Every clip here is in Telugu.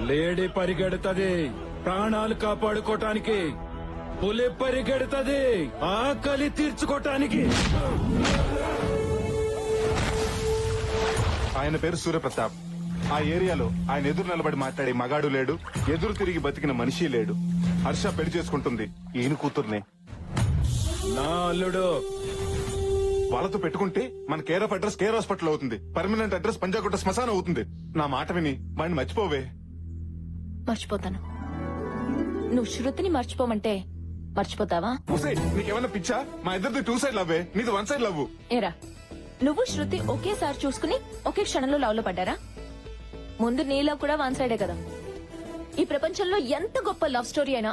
లేడీ పరిగెడుతుంది ప్రాణాలు కాపాడుకోటానికి, పులి పరిగెడుతుంది ఆకలి తీర్చుకోటానికి. ఆయన పేరు సూర్యప్రతాప్. ఆ ఏరియాలో ఆయన ఎదురు నిలబడి మాట్లాడే మగాడు లేడు, ఎదురు తిరిగి బతికిన మనిషి లేడు. హర్ష పెళ్లి చేసుకుంటుంది ఈయన కూతుర్నే. నా అల్లుడు వాళ్ళతో పెట్టుకుంటే మన care of address care hospital అవుతుంది, పర్మనెంట్ అడ్రస్ పంజాగుట్ట శ్మశానం అవుతుంది. నా మాట విని వాడిని మర్చిపోవే. మర్చిపోతాను. నువ్వు శృతిని మర్చిపోమంటే మర్చిపోతావా? నీకేమన్నా పిచ్చా? మా ఇద్దరిది 2 సైడ్ లవ్వే, నీది 1 సైడ్ లవ్. ఏరా, నువ్వు శృతి ఒకేసారి చూసుకుని ఒకే క్షణంలో లవ్ లో పడ్డారా? ముందు నీ లవ్ కూడా 1 సైడే కదా. ఈ ప్రపంచంలో ఎంత గొప్ప లవ్ స్టోరీ అయినా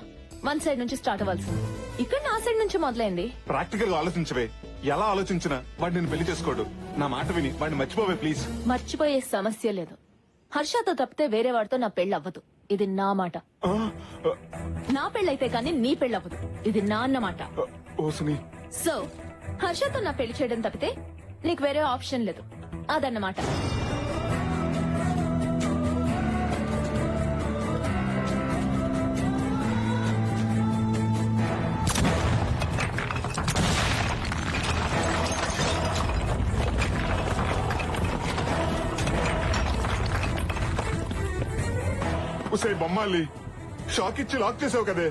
1 సైడ్ నుంచి స్టార్ట్ అవ్వాల్సింది. ఇక్కడ నా సైడ్ నుంచి మొదలైంది. ప్రాక్టికల్ గా ఆలోచించవే. ఎలా ఆలోచించినా వాడు నేను పెళ్లి చేసుకోడు. నా మాట విని వాడిని మర్చిపోవే ప్లీజ్. మర్చిపోయే సమస్య లేదు. హర్షతో తప్పితే వేరే వాడితో నా పెళ్లి అవ్వదు. ఇది నా మాట. నా పెళ్ళైతే కానీ నీ పెళ్లి అవ్వదు. ఇది నా అన్నమాట. సో హర్షతో నా పెళ్లి చేయడం తప్పితే నీకు వేరే ఆప్షన్ లేదు. అదన్నమాట. ఉసే బొమ్మాలి, షాక్ ఇచ్చి లాక్ చేసావు కదే.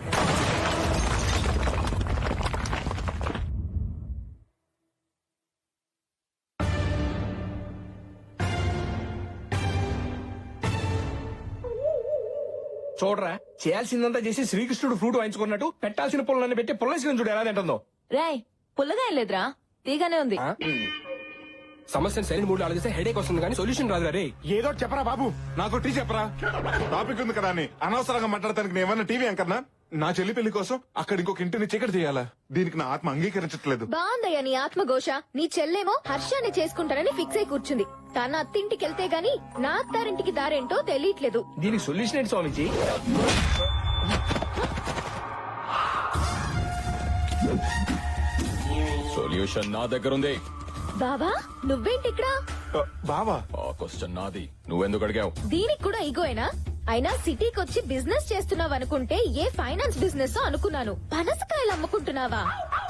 చూడరా, చేయాల్సిందంతా చేసి శ్రీకృష్ణుడు ఫ్రూట్ వాయించుకున్నట్టు పెట్టాల్సిన పుల్లన్ని పెట్టి పుల్లేసిన చూడు ఎలా తింటుందో. రాయ్, పుల్లగా ఏం లేదురా, తీగానే ఉంది. సమస్యను సరైన మూడు ఆలోచిస్తే హెడేక్ వస్తుంది కానీ సొల్యూషన్ రాదు. రే ఏదో చెప్పరా బాబు, నాకు టీ చెప్పరా. టాపిక్ ఉంది కదా అని అనవసరంగా మాట్లాడటానికి నేమన్నా టీవీ అంకర్నా? నా చెల్లి పెళ్లి కోసం అక్కడ ఇంకొక ఇంటిని చీకటి చేయాలా? దీనికి నా ఆత్మ అంగీకరించట్లేదు. బాగుందయ్యా నీ ఆత్మఘోష. నీ చెల్లేమో హర్షాన్ని చేసుకుంటానని ఫిక్స్ అయి కూర్చుంది. తన అత్తింటికి వెళ్తే గాని నా అత్తారింటికి దారేంటో తెలియట్లేదు. దీనికి సొల్యూషన్ ఏంటి స్వామిజీ? సొల్యూషన్ నా దగ్గర ఉంది. బావా, నువ్వేంటి ఇక్కడ? బావా, ఆ క్వశ్చన్ నాది, నువ్వెందుకు అడిగావు? దీనికి కూడా ఈగోయేనా? అయినా సిటీకి వచ్చి బిజినెస్ చేస్తున్నావు అనుకుంటే ఏ ఫైనాన్స్ బిజినెస్ అనుకున్నాను. పనసకాయలు అమ్ముకుంటున్నావా?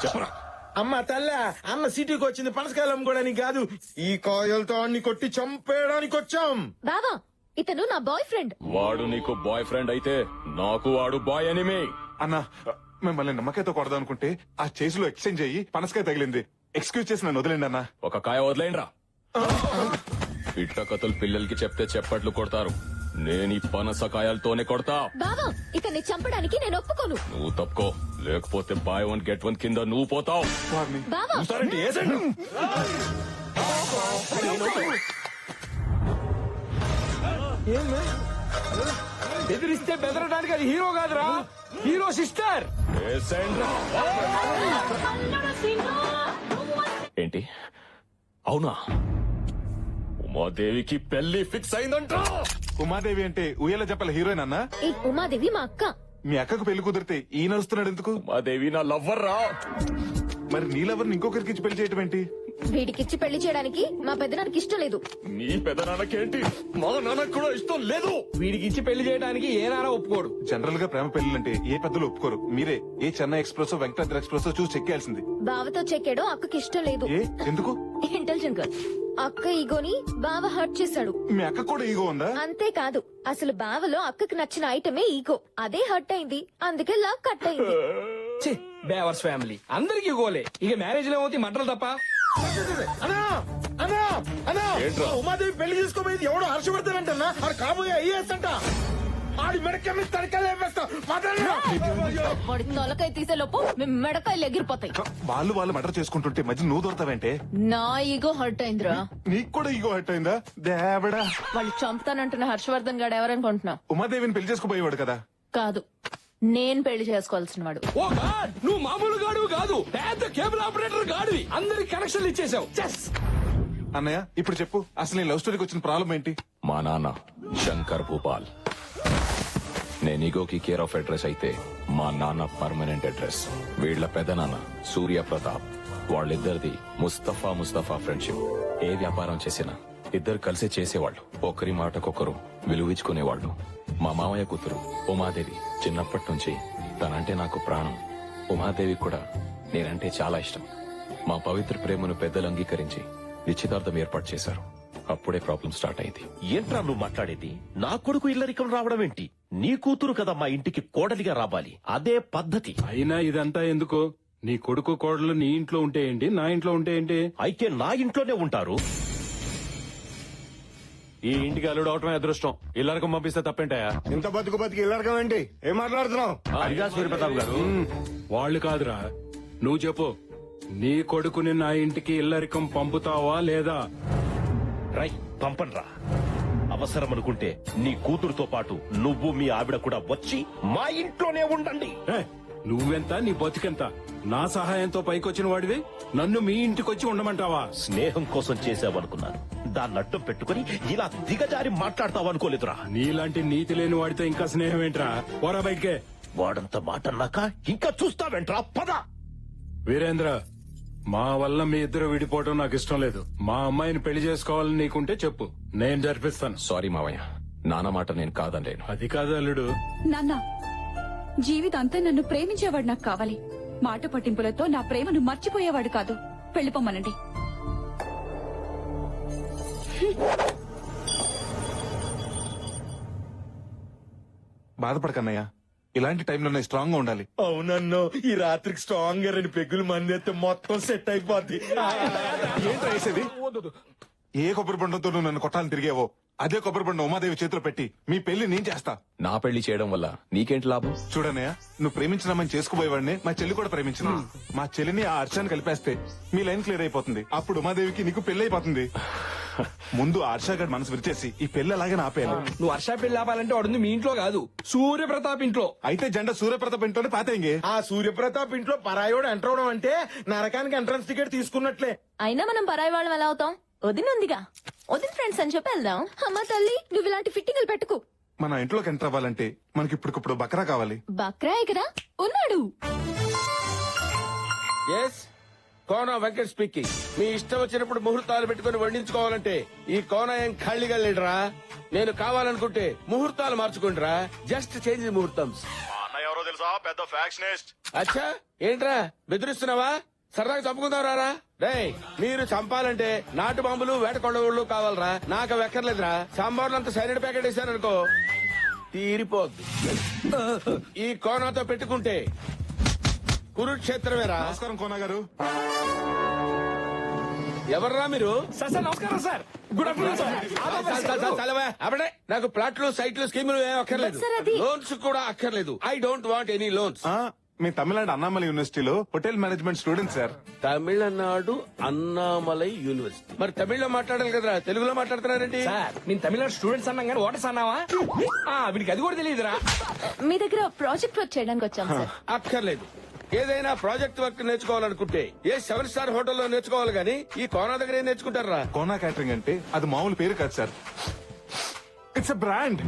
చెప్పరా. అమ్మ తల్ల, అన్న సిటీకి వచ్చింది పనసకాయలు అమ్ముకోవడానికి కాదు, ఈ కాయలతో అన్ని కొట్టి చంపేయడానికి వచ్చాం. బావా, ఇతను నా బాయ్ ఫ్రెండ్. వాడు నీకు బాయ్ ఫ్రెండ్ అయితే నాకు వాడు బాయ్ ఎనిమి. అన్నా మిమ్మల్ని నమ్మకాయతో కొడదాం అనుకుంటే ఆ చేతిలో ఎక్స్చేంజ్ అయ్యి పనసకాయ తగిలింది. ఎక్స్క్యూజ్ చేసి నన్ను వదిలేండి అన్నా. ఒక కాయ వదిలేండ్రా. ఇట్ట కథలు పిల్లలకి చెప్తే చెప్పట్లు కొడతారు. నేను ఈ పనసకాయలతోనే కొడతా. బావా, ఇతన్ని చంపడానికి నేను ఒప్పుకోను. నువ్వు తప్పుకో, లేకపోతే బాయ్ 1 గెట్ 1 కింద నువ్వు పోతావు. బావా, బెదిరిస్తే బెదరడానికి అది హీరో కాదురా, హీరో సిస్టర్. ఏంటి, అవునా? ఉమాదేవికి పెళ్లి ఫిక్స్ అయిందంట. ఉమాదేవి అంటే ఉయ్యాల చెప్పల హీరోయిన్ అన్నా? ఈ ఉమాదేవి మా అక్క. మీ అక్కకు పెళ్లి కుదిరితే ఈ నడుస్తున్నాడు ఎందుకు? ఉమాదేవి నా లవ్వర్ రా. మరి నీ లవర్ని ఇంకొకరికి ఇచ్చి పెళ్లి చేయటం ఏంటి? వీడికిచ్చి పెళ్లి చేయడానికి మా పెద్దనానికి ఇష్టం లేదు. నీ పెదనాన్నకేంటి, మా నాన్నకు కూడా ఇష్టం లేదు. వీడికి ఇచ్చి పెళ్లి చేయడానికి ఏ నాన్న ఒప్పుకోడు. జనరల్ గా ప్రేమ పెళ్లిలంటే ఏ పెద్దలు ఒప్పుకోరు. మీరే ఏ చెన్నై ఎక్స్ప్రెస్ వెంకటాద్రి ఎక్స్ప్రెస్ చూసి చెక్కేయాల్సింది. బావతో చెక్కాడో అక్కకి ఇష్టం లేదు. ఏ ఎందుకు? Intelligent girl. అక్క ఈగోని బావ హర్ట్ చేశాడు. మీ అక్క కూడా ఈగో ఉందా? అంతేకాదు, అసలు బావలో అక్కకి నచ్చిన ఐటమే ఈగో. అదే హర్ట్ అయింది, అందుకే లవ్ కట్ అయింది. బేవర్స్ ఫ్యామిలీ అందరికి గోలే. ఇక మ్యారేజ్ లో ఏమవుతాయి మంటలు తప్ప. ఉమాదేవి పెళ్లి చేసుకోబోయేది ఎవడో హర్షవర్ధన్ ఆడు కాబోయే ఐఏఎస్ అంట. ఆడి మెడకెళ్ళి తడకలు వేస్తా. వాడి తొలకాయ తీసే లోపు మెడకాయలు ఎగిరిపోతాయి. వాళ్ళు మర్డర్ చేసుకుంటుంటే మధ్య నువ్వు దొరతావంటే? నా ఈగో హర్ట్ అయిందిరా. నీకు కూడా ఈగో హర్ట్ అయిందా? దేవడా, వాళ్ళు చంపుతానంటున్న హర్షవర్ధన్ గాడు ఎవరనుకుంటున్నావు? ఉమాదేవిని పెళ్లి చేసుకోబోయేవాడు కదా. కాదు, నేను పెళ్లి చేసుకోవాల్సిన వాడు. ఓ గాడ్, నువ్వు మామూలు గాడు కాదు, పెద్ద కేబుల్ ఆపరేటర్ గాడివి. అందరికి కనెక్షన్లు ఇచ్చేసావు. అన్నయ్య ఇప్పుడు చెప్పు, అసలు నీ లవ్ స్టోరీకి వచ్చిన ప్రాబ్లం ఏంటి? మా నాన్న శంకర్ భూపాల్. నేను ఈగోకి కేర్ ఆఫ్ అడ్రస్ అయితే మా నాన్న పర్మనెంట్ అడ్రస్. వీళ్ల పెదనాన్న సూర్య ప్రతాప్. వాళ్ళిద్దరిది ముస్తఫా ఫ్రెండ్షిప్. ఏ వ్యాపారం చేసినా ఇద్దరు కలిసి చేసేవాళ్ళు. ఒకరి మాటకొకరు విలువించుకునేవాళ్ళు. మా మామయ్య కూతురు ఉమాదేవి. చిన్నప్పటి నుంచి తనంటే నాకు ప్రాణం. ఉమాదేవి కూడా నేనంటే చాలా ఇష్టం. మా పవిత్ర ప్రేమను పెద్దలు అంగీకరించి నిశ్చితార్థం ఏర్పాటు చేశారు. అప్పుడే ప్రాబ్లం స్టార్ట్ అయింది. ఏంట్రా నువ్వు మాట్లాడేది? నా కొడుకు ఇల్లరికం రావడం ఏంటి? నీ కూతురు కదా మా ఇంటికి కోడలిగా రావాలి, అదే పద్ధతి. అయినా ఇదంతా ఎందుకు? నీ కొడుకు కోడలు నీ ఇంట్లో ఉంటే ఏంటి, నా ఇంట్లో ఉంటే ఏంటి? అయితే నా ఇంట్లోనే ఉంటారు. ఈ ఇంటికి అల్లుడు అవటమే అదృష్టం. ఇల్లరికం పంపిస్తే తప్పేంటాయా? ఇంత బతుకు ఇల్లరకం ఏంటి? ఏం మాట్లాడుతున్నావు? అదిగా సూర్యప్రతాప్ గారు, వాళ్ళు కాదురా, నువ్వు చెప్పు. నీ కొడుకుని నా ఇంటికి ఇల్లరికం పంపుతావా లేదా? రై పంపన్రా. అవసరం అనుకుంటే నీ కూతురుతో పాటు నువ్వు మీ ఆవిడ కూడా వచ్చి మా ఇంట్లోనే ఉండండి. ఏ, నువ్వెంత, నీ బతికెంత? నా సహాయంతో పైకొచ్చిన వాడివి నన్ను మీ ఇంటికొచ్చి ఉండమంటావా? స్నేహం కోసం చేసావనుకున్నాను, దాన్ని అడ్డం పెట్టుకుని ఇలా దిగజారి మాట్లాడతావనుకోలేదురా. నీలాంటి నీతి లేని వాడితో ఇంకా స్నేహం ఏంట్రా? పోరా బయటికే. వాడంత మాట అన్నాక ఇంకా చూస్తావేంట్రా? పద. వీరేంద్ర, మా వల్ల మీ ఇద్దరు విడిపోవడం నాకు ఇష్టం లేదు. మా అమ్మాయిని పెళ్లి చేసుకోవాలని నీకుంటే చెప్పు, నేను జరిపిస్తాను. సారీ మావయ్య, నాన్న మాట నేను కాదనలేను. అది కాదు అల్లుడు. నాన్న, జీవితాంతా నన్ను ప్రేమించేవాడు నాకు కావాలి. మాట పట్టింపులతో నా ప్రేమను మర్చిపోయేవాడు కాదు. వెళ్ళిపోమ్మనండి. బాధపడకన్నయ్య, ఇలాంటి టైంలోనే స్ట్రాంగ్ గా ఉండాలి. అవునన్ను, ఈ రాత్రికి స్ట్రాంగ్ గా 2 పెగ్గులు మంది అయితే మొత్తం సెట్ అయిపోద్ది. ఏంట్రా వేసేది? ఏ కొబ్బరి బండంతో నువ్వు నన్ను కొట్టాలని తిరిగేవో అదే కొబ్బరి బండం ఉమాదేవి చేతిలో పెట్టి మీ పెళ్లి నేను చేస్తా. నా పెళ్లి చేయడం వల్ల నీకేంటి లాభం? చూడన్నయ్య, నువ్వు ప్రేమించినామని చేసుకుపోయేవాడిని మా చెల్లి కూడా ప్రేమించిన. మా చెల్లిని ఆ హర్షాన్ని కలిపేస్తే మీ లైన్ క్లియర్ అయిపోతుంది. అప్పుడు ఉమాదేవికి నీకు పెళ్లి అయిపోతుంది. ముందు ఆ హర్షగాడి మనసు విరిచేసి ఈ పెళ్లి అలాగే ఆపేయాలి. నువ్వు హర్ష పెళ్లి ఆపాలంటే వాడుంది మీ ఇంట్లో కాదు, సూర్యప్రతాప్ ఇంట్లో. అయితే జెండా సూర్యప్రతాప్ ఇంట్లోనే పాతేంగే. ఆ సూర్యప్రతాప్ ఇంట్లో పరాయోడు ఎంటర్ అవడం అంటే నరకానికి ఎంట్రన్స్ టికెట్ తీసుకున్నట్లే. అయినా మనం పరాయి వాళ్ళం ఎలా అవుతాం? వదినుందిగా, వదిన ఫ్రెండ్స్ అని చెప్పి వెళ్దాం. అమ్మ తల్లి, నువ్వు ఇలాంటి ఫిట్టింగ్లు పెట్టుకు. మన ఇంట్లోకి ఎంటర్ అవ్వాలంటే మనకి ఇప్పటికిప్పుడు బకరా కావాలి. బక్రా ఇక్కడ ఉన్నాడు. Yes, Kona Venkat speaking. మీ ఇష్టం వచ్చినప్పుడు ముహూర్తాలు పెట్టుకుని వండించుకోవాలంటే ఈ కోన ఏం ఖాళీగా లేడురా. నేను కావాలనుకుంటే ముహూర్తాలు మార్చుకుంటారా. జస్ట్ చేంజ్ ముహూర్తం. ఎవరో తెలుసా? పెద్ద ఫ్యాక్షనిస్ట్. అచ్చా, ఏంట్రా బెదిరిస్తున్నావా? సరదాగా చంపుకుందాం రారా. రేయ్, మీరు చంపాలంటే నాటు బాంబులు, వేట కొండవుళ్ళు కావాలరా. నాకు అవి ఎక్కర్లేదురా. సాంబార్లు అంతా సైనిడ్ ప్యాకెట్ వేసారనుకో తీరిపోద్ది. ఈ కోనాతో పెట్టుకుంటే కురుక్షేత్రమేరా. నమస్కారం కోన గారు. ఎవర్రా మీరు? నమస్కారం సార్. Good afternoon sir. చలవా అప్పుడే. నాకు ప్లాట్లు, సైట్లు, స్కీములు ఏం అక్కర్లేదు. సార్, అది- లోన్స్ కూడా అక్కర్లేదు. I don't want any loans. మీ తమిళనాడు అన్నామలై యూనివర్సిటీలో hotel management student sir. Tamil Nadu Annamalai university. మరి తమిళ్లో మాట్లాడాలి కదరా, తెలుగులో మాట్లాడుతున్నారండి? సార్, నేను తమిళనాడు స్టూడెంట్స్ అన్నాం కానీ ఓటర్స్ అన్నావా? వీడికి అది కూడా తెలియదురా. మీ దగ్గర ప్రాజెక్ట్ వర్క్ చేయడానికి వచ్చాం సార్. అక్కర్లేదు. ఏదైనా ప్రాజెక్ట్ వర్క్ నేర్చుకోవాలనుకుంటే ఏ 7 స్టార్ హోటల్లో నేర్చుకోవాలి గానీ ఈ కోనా దగ్గర ఏం నేర్చుకుంటారా? కోనా క్యాటరింగ్ అంటే అది మామూలు పేరు కాదు సార్, ఇట్స్ ఎ బ్రాండ్.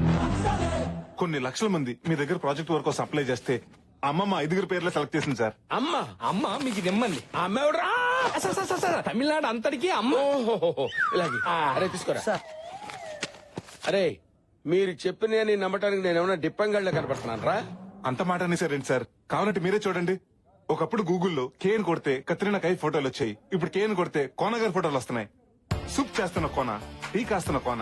కొన్ని లక్షల మంది మీ దగ్గర ప్రాజెక్ట్ వర్క్ కోసం అప్లై చేస్తే అమ్మమ్మ 5 పేర్లు సెలెక్ట్ చేసింది సార్. అమ్మ మీకు నిమ్మంది. ఆ అమ్మ ఎవడరా? తమిళనాడు అంతటికి అమ్మ. ఓహో, ఇలాగే. అరే తీసుకోరా. అరే, మీరు చెప్పిన నమ్మటానికి నేను ఏమైనా డిప్పంగళ్ళ కనపడుతున్నాను రా. అంత మాట అనేసారండి సార్. కావాలంటే మీరే చూడండి. ఒకప్పుడు గూగుల్లో కేన్ కొడితే కత్రినా కైఫ్ ఫోటోలు వచ్చాయి. ఇప్పుడు కేన్ కొడితే కోన గారి ఫోటోలు వస్తున్నాయి. సూప్ చేస్తున్న కోన, టీ కాస్తున్న కోన,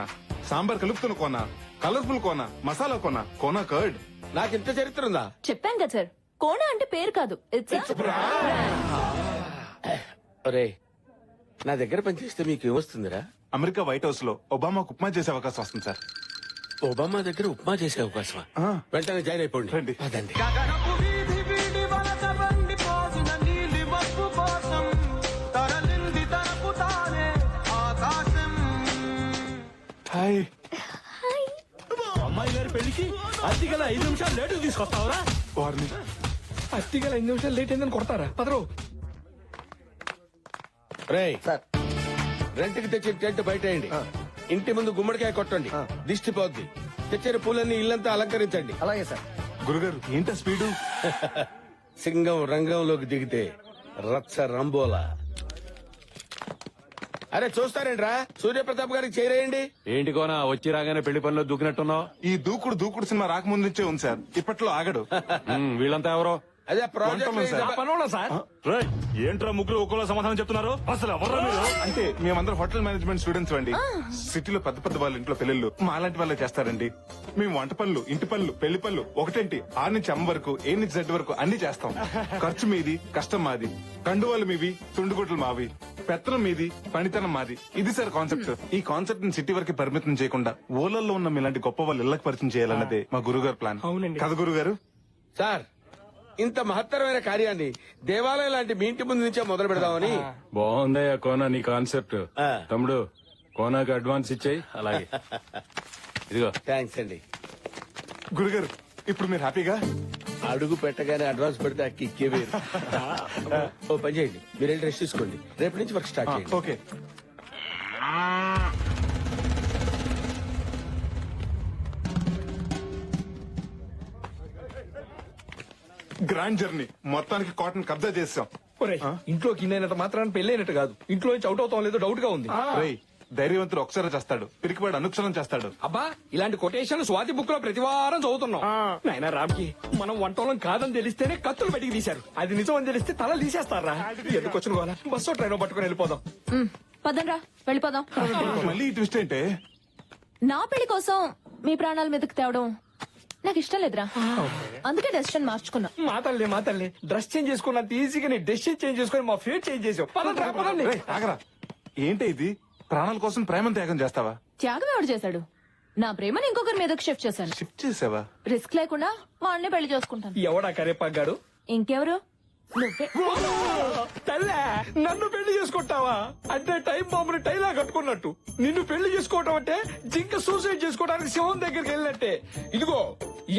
సాంబార్ కలుపుతున్న కోన, కలర్ఫుల్ కోన, మసాలా కోన, కోన కర్డ్. నాకు ఇంత చరిత్ర ఉందా? చెప్పాం కదా సార్, కోణ అంటే పేరు కాదు, ఇట్స్ ఒరే, నా దగ్గర పనిచేస్తే మీకు ఏమొస్తుందిరా? అమెరికా వైట్ హౌస్ లో ఒబామాకు ఉప్మా చేసే అవకాశం వస్తుంది సార్. ఒబామా దగ్గర ఉప్మా చేసే అవకాశమా? వెంటనే జాయిన్ అయిపోండి. రండి. అదండి. హాయ్. అమ్మాయి గారి పెళ్లికి అతిగల 5 నిమిషాలు లేటు తీసుకొస్తావురా? వారిని అత్తిగా 5 నిమిషాలు లేట్ అయిందని కొడతారా? పదరు. రేయ్, రెంట్కి తెచ్చిన టెంట్ బయటేయండి. ఇంటి ముందు గుమ్మడికాయ కొట్టండి, దిష్టి పోద్ది. తెచ్చిన పూలన్నీ ఇల్లంతా అలంకరించండి. అలాగే సార్. గురుగారు ఏంటో స్పీడు? సింగం రంగంలోకి దిగితే రచ్చ రంబోలా. అరే చూస్తారేంట్రా సూర్యప్రతాప్ గారికి చేరేయండి. ఏంటి కోనా వచ్చి రాగానే పెళ్లి పనిలో దూకినట్టున్నావు? ఈ దూకుడు సినిమా రాకముందు నుంచే ఉంది సార్. ఇప్పట్లో ఆగడు. వీళ్ళంతా ఎవరో? అదే ప్రాజెక్ట్ సార్. పనున్నా సార్. ఏంట్రా ముగ్గురు ఒక్కోలా సమాధానం చెప్తున్నారు? అసలు ఎవరు మీరు? అంటే మేమందరం హోటల్ మేనేజ్మెంట్ స్టూడెంట్స్ అండి. సిటీలో పెద్ద వాళ్ళ ఇంట్లో పెళ్లిళ్ళు మా లాంటి వాళ్ళే చేస్తారండి. మేము వంట పనులు, ఇంటి పనులు, పెళ్లి పనులు ఒకటేంటి 6 నుంచి M వరకు, A నుంచి Z వరకు అన్ని చేస్తాం. ఖర్చు మీది, కష్టం మాది. కండువాలు మీవి, తుండుగుట్లు మావి. పెత్తనం మీది, పనితనం మాది. ఇది సార్ కాన్సెప్ట్. ఈ కాన్సెప్ట్ ని సిటీ వరకు పరిమితం చేయకుండా ఊళ్ళల్లో ఉన్న మీలాంటి గొప్ప వాళ్ళు ఇళ్లకు పరిచయం చేయాలన్నదే మా గురుగారు ప్లాన్. అవునండి. కదా గురుగారు? సార్ ఇంత మహత్తరమైన కార్యాన్ని దేవాలయం లాంటి మీ ఇంటి ముందు నుంచే మొదలు పెడదామని. బాగుందయ్యా కోనా నీ కాన్సెప్ట్. ఆ. తమ్ముడు కోనాకి అడ్వాన్స్ ఇచ్చేయి. అలాగే ఇదిగో. థ్యాంక్స్ అండి. గురుగారు ఇప్పుడు మీరు హ్యాపీగా? అడుగు పెట్టగానే అడ్వాన్స్ పెడితే ఆ కిక్కే వేరు. ఓ పని చేయండి, మీరు వెళ్ళి రెస్ట్ తీసుకోండి. రేపు నుంచి వర్క్ స్టార్ట్ చేయండి. ఓకే. గ్రాండ్ జర్నీ మొత్తానికి కాటన్ కబ్జా చేసాం. ఒరేయ్, ఇంట్లోకి ఇన్నైనంత మాత్రాన్ని పెళ్ళైనట్టు కాదు. ఇంట్లో నుంచి అవుట్ అవుతాం లేదో డౌట్ గా ఉంది. రేయ్ ధైర్యవంతుడు ఒకసారి చేస్తాడు, పిరికివాడు అనుక్షణం చేస్తాడు. అబ్బా ఇలాంటి కొటేషన్ స్వాతి బుక్ లో ప్రతి వారం చదువుతున్నాం. నాయనా రామ్కి మనం వంటోళం కాదని తెలిస్తేనే కత్తులు బయటికి తీశారు. అది నిజం అని తెలిస్తే తల తీసేస్తారా? ఎందుకు వచ్చిన వాళ్ళ బస్సు ట్రైన్ పట్టుకుని వెళ్ళిపోదాం. పదండ్రా వెళ్ళిపోదాం. మళ్ళీ ఈ ట్విస్ట్ ఏంటే? నా పెళ్లి కోసం మీ ప్రాణాల మీదకి తేవడం నాకు ఇష్టం లేదురా. అందుకే డెసిషన్ మార్చుకున్నా. మా తల్లి డ్రెస్ చేంజ్ చేసుకున్నంత ఈజీగా నీ డెసిషన్ చేంజ్ చేసుకుని మా ఫేట్ చేంజ్ చేసావు. పదండి. రేయ్, ఆగరా. ఏంటి ఇది? ప్రాణాల కోసం ప్రేమను త్యాగం చేస్తావా? త్యాగం ఎవడు చేశాడు? నా ప్రేమని ఇంకొకరి మీదకి షిఫ్ట్ చేశాను. షిఫ్ట్ చేసావా? రిస్క్ లేకుండా వాడిని పెళ్లి చేసుకుంటాను. ఎవడా కరేపాగాడు? ఇంకెవరు? నువ్వే. తల్లే నన్ను పెళ్లి చేసుకుంటావా? అంటే టైం బాంబుని టైలా కట్టుకున్నట్టు నిన్ను పెళ్లి చేసుకోవటం అంటే జింక సూసైడ్ చేసుకోవడానికి శివం దగ్గరికి వెళ్ళినట్టే. ఇదిగో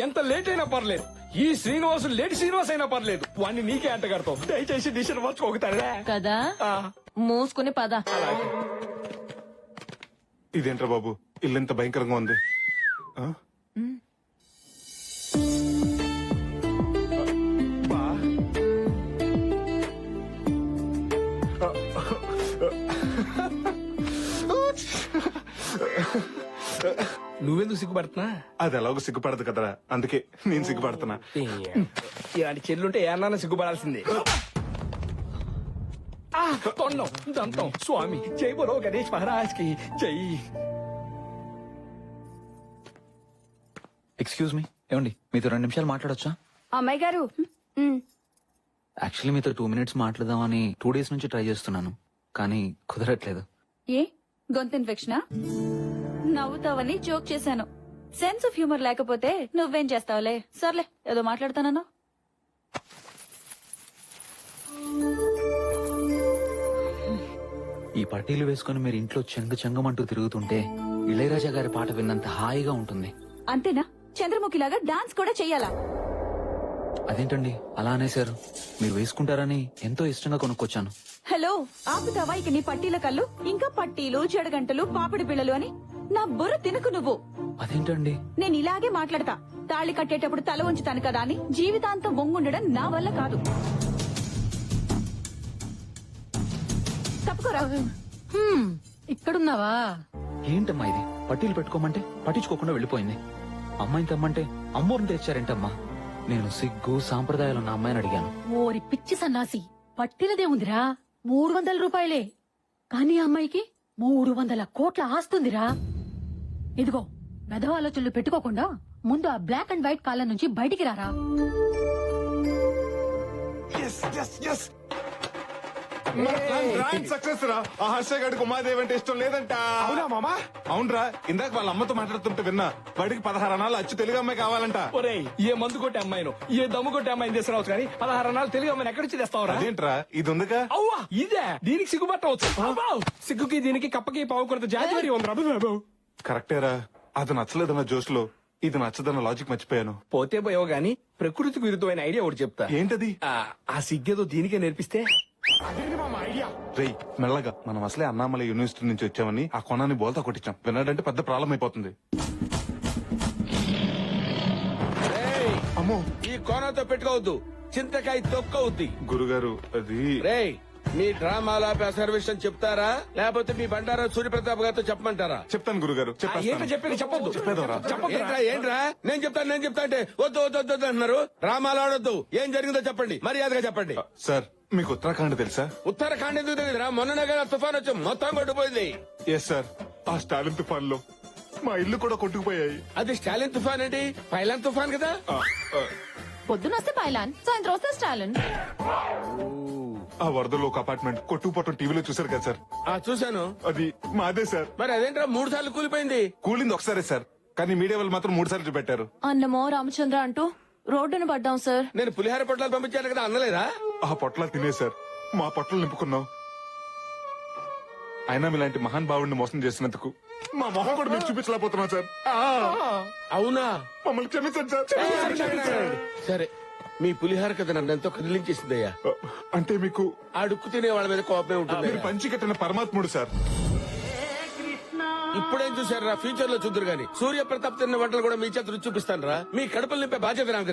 ఎంత లేట్ అయినా పర్లేదు, ఈ శ్రీనివాసు లేట్ శ్రీనివాస్ అయినా పర్లేదు, వాడిని నీకే అంట కడతావు. దయచేసి డిసిషన్ మార్చుకోక తల్లే. కదా మూసుకుని పద. ఇదేంట్రా బాబు ఇల్లు ఎంత భయంకరంగా ఉంది? ఆ? బా. నువ్వెందుకు సిగ్గుపడుతున్నా? అది ఎలాగో సిగ్గుపడదు కదరా, అందుకే నేను సిగ్గుపడుతున్నా. ఇలాంటి చెల్లుంటే ఏమన్నా సిగ్గుపడాల్సిందే. తొండం దంతం స్వామి జై బోలో గణేష్ మహారాజ్ కి జై. ఎక్స్క్యూజ్ మీ, ఏమండి మీతో 2 నిమిషాలు మాట్లాడొచ్చా? అమ్మాయి గారు యాక్చువల్లీ మీతో 2 మినిట్స్ మాట్లాడదామని 2 డేస్ నుంచి ట్రై చేస్తున్నాను, కానీ కుదరట్లేదు. ఏ గొంతు ఇన్ఫెక్షనా? నవ్వుతావని జోక్ చేశాను. సెన్స్ ఆఫ్ హ్యూమర్ లేకపోతే నువ్వేం చేస్తావులే. సర్లే ఏదో మాట్లాడతానన్నా. ఈ పట్టీలు వేసుకుని మీరు ఇంట్లో చెంగమంటూ తిరుగుతుంటే ఇళయరాజా గారి పాట విన్నంత హాయిగా ఉంటుంది. అంతేనా? చంద్రముఖిలాగా డాన్స్ కూడా చెయ్యాలా? అదేంటండి అలా అనేశారు? మీరు వేసుకుంటారని ఎంతో ఇష్టంగా కొనుక్కొచ్చాను. హలో ఆపుతావా ఇక నీ పట్టీల కళ్ళు? ఇంకా పట్టీలు, చెడగంటలు, పాపిడి పిల్లలు అని నా బుర్ర తినకు నువ్వు. అదేంటండి? నేను ఇలాగే మాట్లాడతా. తాళి కట్టేటప్పుడు తల ఉంచుతాను కదా అని జీవితాంతం వంగుండడం నా వల్ల కాదు. తప్పుకోరా. ఇక్కడున్నావా? ఏంటమ్మా ఇది? పట్టీలు పెట్టుకోమంటే పట్టించుకోకుండా వెళ్ళిపోయింది. అమ్మాయిని తెమ్మంటే అమ్మోరిని తెచ్చారేంటమ్మా? నేను సిగ్గు సాంప్రదాయాలు ఉన్న అమ్మాయిని అడిగాను. ఓరి పిచ్చి సన్నాసి, పట్టినదే ఉందిరా 300 రూపాయలే, కానీ అమ్మాయికి 300 కోట్ల ఆస్తుందిరా. ఇదిగో మెదవ ఆలోచనలు పెట్టుకోకుండా ముందు ఆ బ్లాక్ అండ్ వైట్ కాలం నుంచి బయటికి రారా. సక్సెస్ రా. ఆ హర్ష గడికి ఉమాదేవి అంటే ఇష్టం లేదంట. అవునా మామా? అవునరా, ఇందాక వాళ్ళ అమ్మతో మాట్లాడుతుంటే విన్నా. వాడికి 16 అన్నాలు అచ్చు తెలుగు అమ్మాయి కావాలంట. ఒరేయ్ ఏ మందు కొట్టే అమ్మాయిను, ఏ దమ్ము కొట్టే అమ్మాయిని తీసుకురావచ్చు కానీ 16 అన్నాలు తెలుగు అమ్మాయిని ఎక్కడి నుంచి తెస్తావురా? అదేంట్రా ఇది ఉందిగా? అవ్వా ఇదే దీనికి సిగ్గుపట్టవచ్చు. సిగ్గుకి దీనికి కప్పకి పావుకొరత జాతి వరి ఉంది బాబు. కరెక్టేరా, అది నచ్చలేదన్న జోష్లో ఇది నచ్చదన్న లాజిక్ మర్చిపోయాను. పోతే పోయావు గాని ప్రకృతికి విరుద్ధమైన ఐడియా ఒకటి చెప్తా. ఏంటది? ఆ సిగ్గేదో దీనికే నేర్పిస్తే. రేయ్ మెల్లగా, మనం అసలే అన్నామలై యూనివర్సిటీ నుంచి వచ్చామని ఆ కొనాన్ని బోల్తా కొట్టించాం. విన్నాడంటే పెద్ద ప్రాబ్లం అయిపోతుంది. అమ్మో ఈ కోనతో పెట్టుకోవద్దు, చింతకాయ తొక్కవుద్ది. గురుగారు అది రేయ్ మీ డ్రామాల విషయం చెప్తారా లేకపోతే మీ బండారా సూర్యప్రతాప్ గారితో చెప్పమంటారా? చెప్తాను గురుగారు ఏంటో చెప్పేది చెప్పొద్దు చెప్పేదోరా ఏంట్రా నేను చెప్తా అంటే వద్దు వద్దు వద్దు వద్దు అంటున్నారు. డ్రామాలు ఆడొద్దు. ఏం జరిగిందో చెప్పండి, మర్యాదగా చెప్పండి. సార్ మీకు ఉత్తరాఖండ్ తెలుసా? ఉత్తరాఖండ్ ఎందుకు తెలియదురా? మొన్ననే కదా తుఫాన్ వచ్చి మొత్తం కొట్టుపోయింది. Yes sir. ఆ స్టాలిన్ తుఫాన్ లో మా ఇల్లు కూడా కొట్టుకుపోయాయి. అది స్టాలిన్ తుఫాన్ ఏంటి? పైలాన్ తుఫాన్ కదా. పొద్దునొస్తే పైలాన్, సాయంత్రం వస్తే స్టాలిన్. ఆ వరదలో ఒక అపార్ట్మెంట్ కొట్టుకుపోవటం టీవీలో చూసారు కదా సార్? చూశాను. అది మాదే సార్. మరి అదేంట్రా 3 సార్లు కూలిపోయింది? కూలింది ఒకసారే సార్, కానీ మీడియా వాళ్ళు మాత్రం 3 సార్లు చూపెట్టారు. అన్నమో రామచంద్ర అంటూ రోడ్డును పడ్డాం సార్. నేను పులిహార పొట్లాలు పంపించాను కదా, అన్నలేదా? ఆ పొట్లాలు తినే సార్ మా పొట్టలు నింపుకున్నాం. అయినా మీలాంటి మహాన్ భావుడిని మోసం చేసినందుకు మా మొహం కూడా మీకు చూపించలేకపోతున్నాం సార్. అవునా? మమ్మల్ని క్షమించండి సార్. సరే, మీ పులిహార కథ నన్ను ఎంతో కదిలించేసిందయ్యా. అంటే మీకు అడుక్కు తినే వాళ్ళ మీద కోపమే ఉంటుంది. మీరు పంచి కట్టిన పరమాత్ముడు సార్. ఇప్పుడేం చూసారా? ఫ్యూచర్ లో చూద్దరు గాని సూర్య ప్రతాప్ తిన్న వంటలు కూడా మీ చేత రుచి చూపిస్తాను రా. మీ కడుపులు నింపే బాధ్యత నాది.